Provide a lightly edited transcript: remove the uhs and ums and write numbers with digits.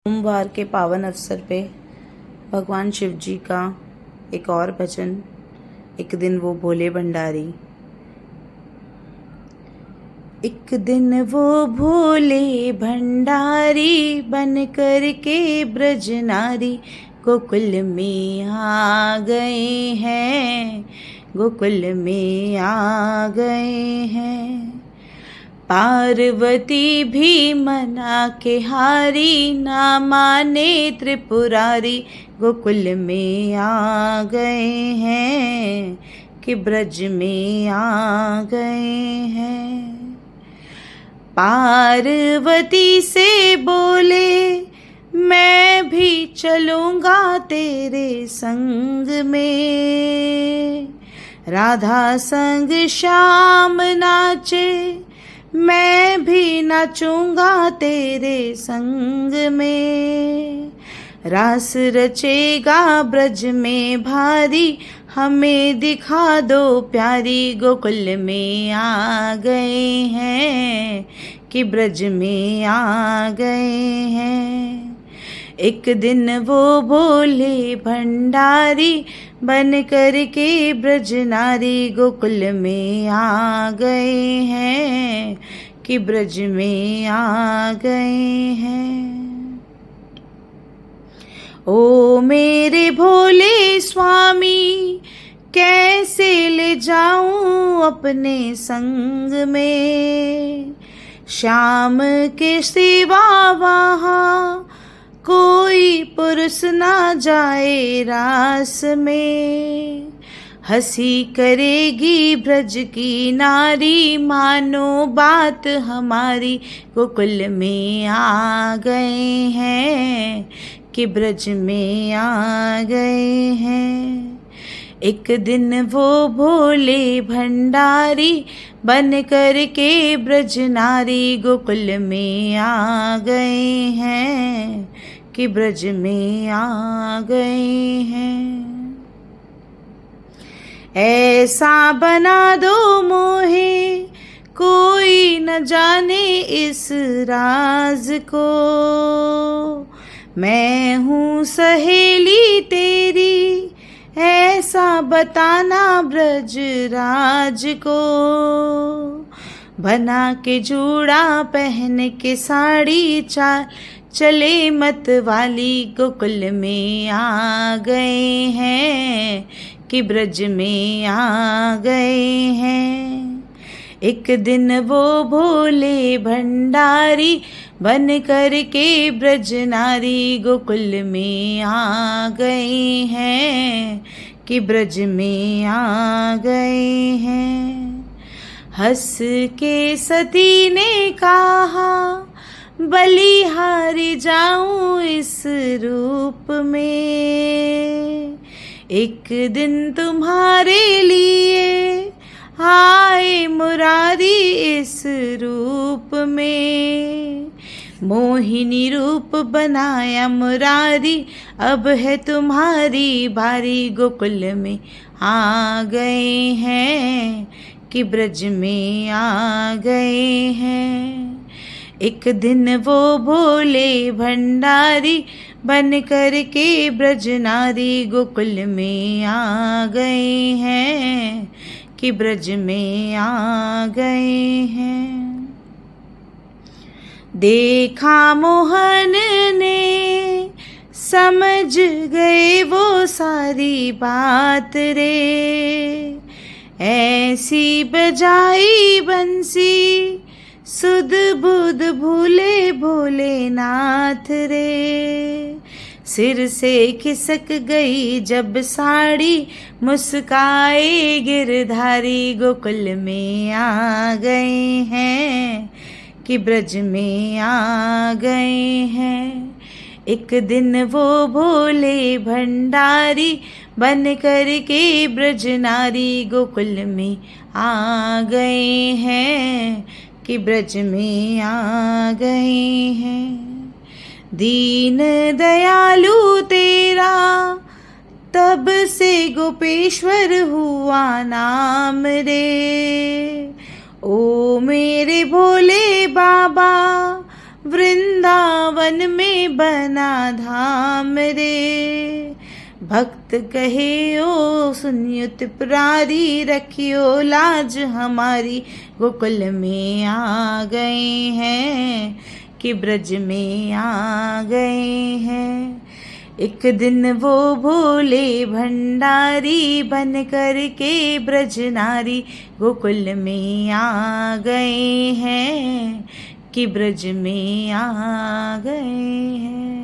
सोमवार के पावन अवसर पे भगवान शिव जी का एक और भजन, एक दिन वो भोले भंडारी। एक दिन वो भोले भंडारी बन कर के ब्रज नारी गोकुल में आ गए हैं, गोकुल में आ गए हैं। पार्वती भी मना के हारी, ना माने त्रिपुरारी गोकुल में आ गए हैं, कि ब्रज में आ गए हैं। पार्वती से बोले मैं भी चलूँगा तेरे संग में, राधा संग श्याम नाचे मैं भी नाचूंगा तेरे संग में। रास रचेगा ब्रज में भारी, हमें दिखा दो प्यारी गोकुल में आ गए हैं, कि ब्रज में आ गए हैं। एक दिन वो भोले भंडारी बन कर के ब्रज नारी गोकुल में आ गए हैं, कि ब्रज में आ गए हैं। ओ मेरे भोले स्वामी कैसे ले जाऊं अपने संग में, श्याम के सिवा वहाँ कोई पुरुष ना जाए रास में। हंसी करेगी ब्रज की नारी, मानो बात हमारी गोकुल में आ गए हैं, कि ब्रज में आ गए हैं। एक दिन वो भोले भंडारी बन कर के ब्रज नारी गोकुल में आ गए हैं, कि ब्रज में आ गए हैं। ऐसा बना दो मोहे कोई न जाने इस राज को, मैं हूँ सहेली तेरी ऐसा बताना ब्रज राज को। बना के जूड़ा पहन के साड़ी चार चले मत वाली गोकुल में आ गए हैं, कि ब्रज में आ गए हैं। एक दिन वो भोले भंडारी बन कर के ब्रज नारी गोकुल में आ गए हैं, कि ब्रज में आ गए हैं। हंस के सती ने कहा बलिहारी जाऊं इस रूप में, एक दिन तुम्हारे लिए आए मुरारी इस रूप में। मोहिनी रूप बनाया मुरारी, अब है तुम्हारी बारी गोकुल में आ गए हैं, कि ब्रज में आ गए हैं। एक दिन वो भोले भंडारी बन कर के ब्रज नारी गोकुल में आ गए हैं, कि ब्रज में आ गए हैं। देखा मोहन ने समझ गए वो सारी बात रे, ऐसी बजाई बंसी सुध बुध भूले भोलेनाथ रे। सिर से खिसक गई जब साड़ी मुस्काए गिरधारी गोकुल में आ गए हैं, कि ब्रज में आ गए हैं। एक दिन वो भोले भंडारी बन कर के ब्रज नारी गोकुल में आ गए हैं, कि ब्रज में आ गए हैं। दीन दयालु तेरा तब से गोपेश्वर हुआ नाम रे। ओ मेरे भोले बाबा वृंदावन में बना धाम रे। भक्त कहे ओ सुनियो त्रिपुरारी, रखियो लाज हमारी। गोकुल में आ गए हैं कि ब्रज में आ गए हैं। एक दिन वो भोले भंडारी, बन कर के ब्रज नारी। गोकुल में आ गए हैं कि ब्रज में आ गए हैं।